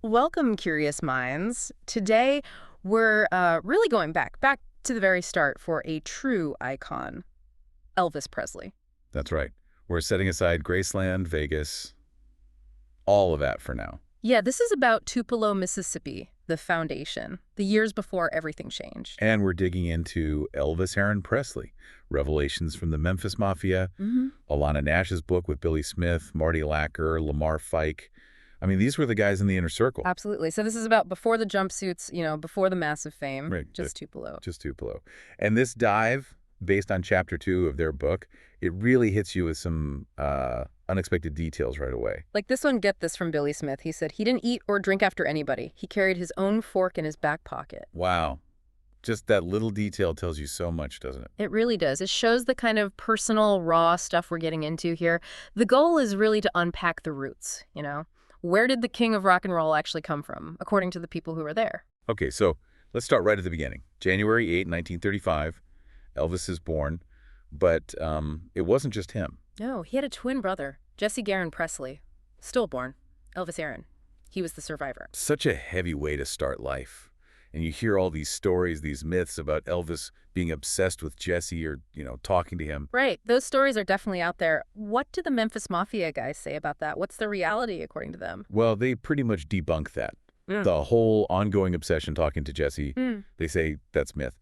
Welcome, curious minds. Today, we're really going back to the very start for a true icon, Elvis Presley. That's right. We're setting aside Graceland, Vegas, all of that for now. Yeah, this is about Tupelo, Mississippi, the foundation, the years before everything changed. And we're digging into Elvis Aaron Presley, revelations from the Memphis Mafia, Alana Nash's book with Billy Smith, Marty Lacker, Lamar Fike. I mean, these were the guys in the inner circle. Absolutely. So this is about before the jumpsuits, before the massive fame, Right. just Tupelo. Just Tupelo. And this dive, based on chapter 2 of their book, it really hits you with some unexpected details right away. Like this one, get this from Billy Smith. He said he didn't eat or drink after anybody. He carried his own fork in his back pocket. Wow. Just that little detail tells you so much, doesn't it? It really does. It shows the kind of personal, raw stuff we're getting into here. The goal is really to unpack the roots. Where did the king of rock and roll actually come from, according to the people who were there? Okay, so let's start right at the beginning. January 8, 1935, Elvis is born, but it wasn't just him. No, he had a twin brother, Jesse Garon Presley, stillborn, Elvis Aaron. He was the survivor. Such a heavy way to start life. And you hear all these stories, these myths about Elvis being obsessed with Jesse or, talking to him. Right. Those stories are definitely out there. What do the Memphis Mafia guys say about that? What's the reality, according to them? Well, they pretty much debunk that. The whole ongoing obsession talking to Jesse, they say that's myth.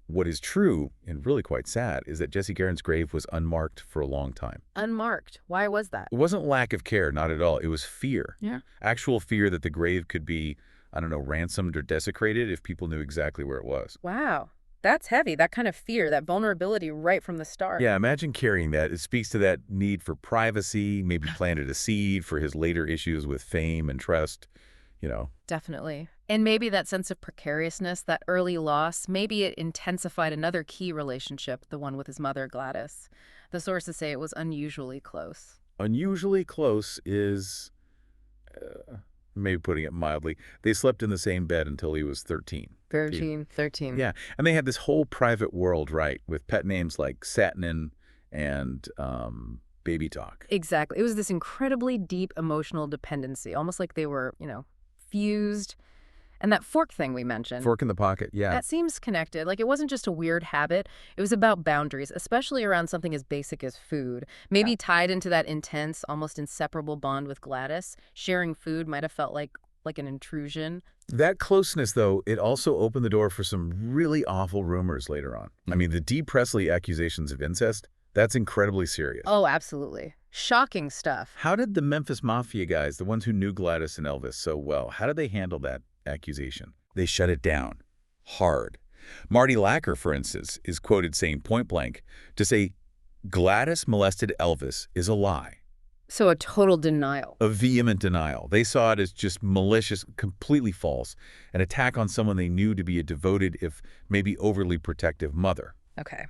What is true, and really quite sad, is that Jesse Garon's grave was unmarked for a long time. Unmarked. Why was that? It wasn't lack of care, not at all. It was fear. Yeah. Actual fear that the grave could be, I don't know, ransomed or desecrated if people knew exactly where it was. Wow. That's heavy. That kind of fear, that vulnerability right from the start. Yeah, imagine carrying that. It speaks to that need for privacy, maybe planted a seed for his later issues with fame and trust. Definitely. And maybe that sense of precariousness, that early loss, maybe it intensified another key relationship, the one with his mother, Gladys. The sources say it was unusually close. Unusually close is, maybe putting it mildly, they slept in the same bed until he was 13. 13. Yeah, and they had this whole private world, right, with pet names like Satinin and Baby Talk. Exactly. It was this incredibly deep emotional dependency, almost like they were, fused. And that fork thing we mentioned. Fork in the pocket, yeah. That seems connected. Like it wasn't just a weird habit. It was about boundaries, especially around something as basic as food. Maybe tied into that intense, almost inseparable bond with Gladys. Sharing food might have felt like an intrusion. That closeness, though, it also opened the door for some really awful rumors later on. I mean, the Dee Presley accusations of incest, that's incredibly serious. Oh, absolutely. Shocking stuff. How did the Memphis Mafia guys, the ones who knew Gladys and Elvis so well, how did they handle that accusation? They shut it down. Hard. Marty Lacker, for instance, is quoted saying point blank to say, Gladys molested Elvis is a lie. So a total denial. A vehement denial. They saw it as just malicious, completely false, an attack on someone they knew to be a devoted, if maybe overly protective mother. Okay.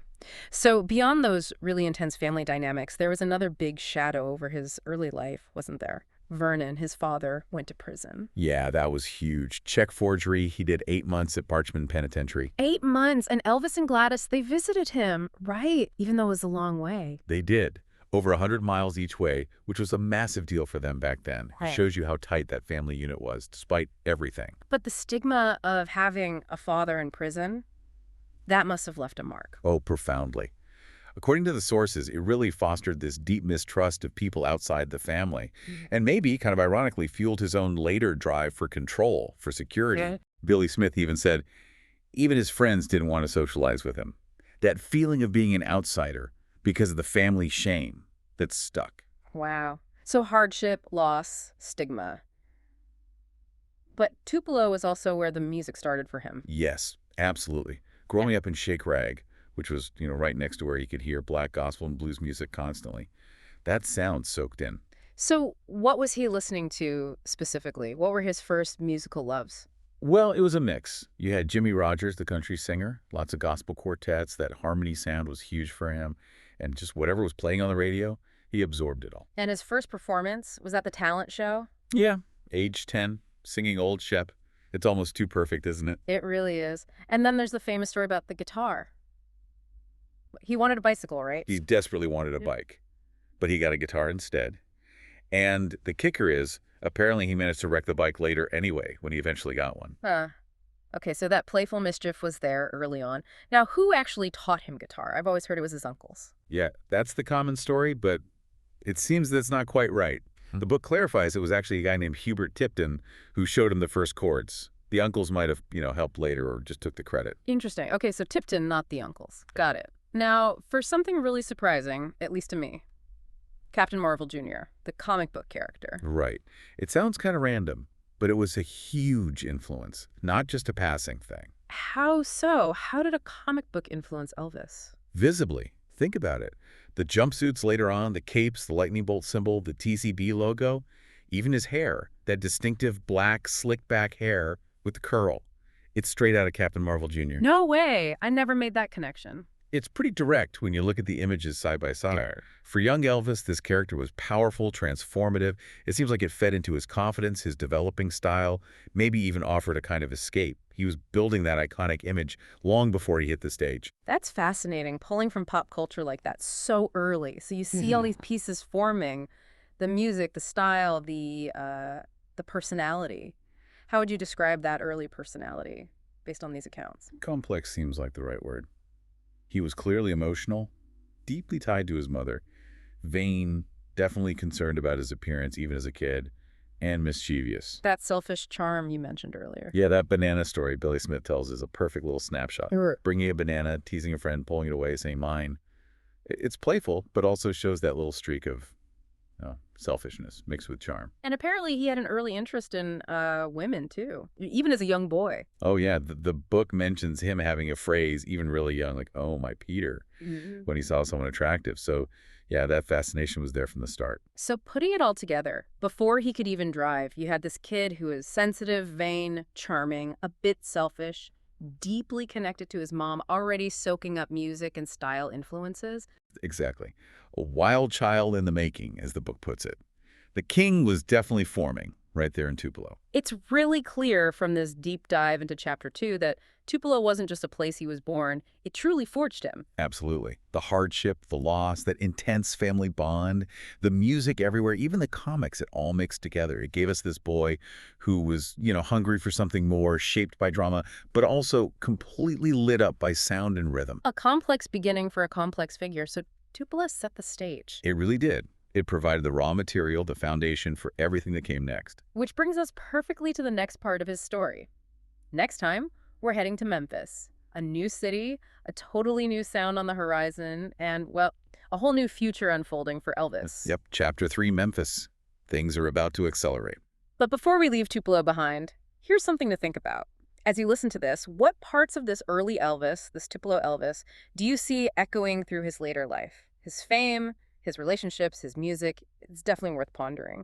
So beyond those really intense family dynamics, there was another big shadow over his early life, wasn't there? Vernon, his father, went to prison. Yeah, that was huge. Check forgery. He did 8 months at Parchman Penitentiary. 8 months. And Elvis and Gladys, they visited him, right? Even though it was a long way. They did. Over 100 miles each way, which was a massive deal for them back then. It Right. shows you how tight that family unit was, despite everything. But the stigma of having a father in prison, that must have left a mark. Oh, profoundly. According to the sources, it really fostered this deep mistrust of people outside the family, and maybe, kind of ironically, fueled his own later drive for control, for security. Yeah. Billy Smith even said, even his friends didn't want to socialize with him. That feeling of being an outsider because of the family shame that stuck. Wow. So hardship, loss, stigma. But Tupelo was also where the music started for him. Yes, absolutely. Growing up in Shake Rag, which was, right next to where he could hear black gospel and blues music constantly, that sound soaked in. So what was he listening to specifically? What were his first musical loves? Well, it was a mix. You had Jimmy Rogers, the country singer, lots of gospel quartets. That harmony sound was huge for him. And just whatever was playing on the radio, he absorbed it all. And his first performance, was that the talent show? Yeah, age 10, singing Old Shep. It's almost too perfect, isn't it? It really is. And then there's the famous story about the guitar. He wanted a bicycle, right? He desperately wanted a bike, but he got a guitar instead. And the kicker is, Apparently, he managed to wreck the bike later anyway, when he eventually got one. Huh. Okay, so that playful mischief was there early on. Now, who actually taught him guitar? I've always heard it was his uncles. Yeah, that's the common story, but it seems that's not quite right. The book clarifies it was actually a guy named Hubert Tipton who showed him the first chords. The uncles might have, helped later or just took the credit. Interesting. Okay, so Tipton, not the uncles. Got it. Now, for something really surprising, at least to me, Captain Marvel Jr., the comic book character. Right. It sounds kind of random, but it was a huge influence, not just a passing thing. How so? How did a comic book influence Elvis? Visibly. Think about it. The jumpsuits later on, the capes, the lightning bolt symbol, the TCB logo, even his hair, that distinctive black, slick-back hair with the curl. It's straight out of Captain Marvel Jr. No way! I never made that connection. It's pretty direct when you look at the images side by side. Right. For young Elvis, this character was powerful, transformative. It seems like it fed into his confidence, his developing style, maybe even offered a kind of escape. He was building that iconic image long before he hit the stage. That's fascinating, pulling from pop culture like that so early. So you see all these pieces forming, the music, the style, the personality. How would you describe that early personality based on these accounts? Complex seems like the right word. He was clearly emotional, deeply tied to his mother, vain, definitely concerned about his appearance even as a kid, and mischievous. That selfish charm you mentioned earlier. Yeah, that banana story Billy Smith tells is a perfect little snapshot. Sure. Bringing a banana, teasing a friend, pulling it away, saying mine. It's playful, but also shows that little streak of selfishness mixed with charm. And apparently he had an early interest in women, too, even as a young boy. Oh, yeah, the book mentions him having a phrase, even really young, like, oh, my Peter, when he saw someone attractive. So, yeah, that fascination was there from the start. So putting it all together, before he could even drive, you had this kid who is sensitive, vain, charming, a bit selfish, deeply connected to his mom, already soaking up music and style influences. Exactly. A wild child in the making, as the book puts it. The king was definitely forming right there in Tupelo. It's really clear from this deep dive into Chapter 2 that Tupelo wasn't just a place he was born, it truly forged him. Absolutely. The hardship, the loss, that intense family bond, the music everywhere, even the comics, it all mixed together. It gave us this boy who was, hungry for something more, shaped by drama, but also completely lit up by sound and rhythm. A complex beginning for a complex figure, so Tupelo set the stage. It really did. It provided the raw material, the foundation for everything that came next. Which brings us perfectly to the next part of his story. Next time, we're heading to Memphis, a new city, a totally new sound on the horizon, and, well, a whole new future unfolding for Elvis. Yep, Chapter 3, Memphis. Things are about to accelerate. But before we leave Tupelo behind, here's something to think about. As you listen to this, what parts of this early Elvis, this Tupelo Elvis, do you see echoing through his later life? His fame, his relationships, his music, it's definitely worth pondering.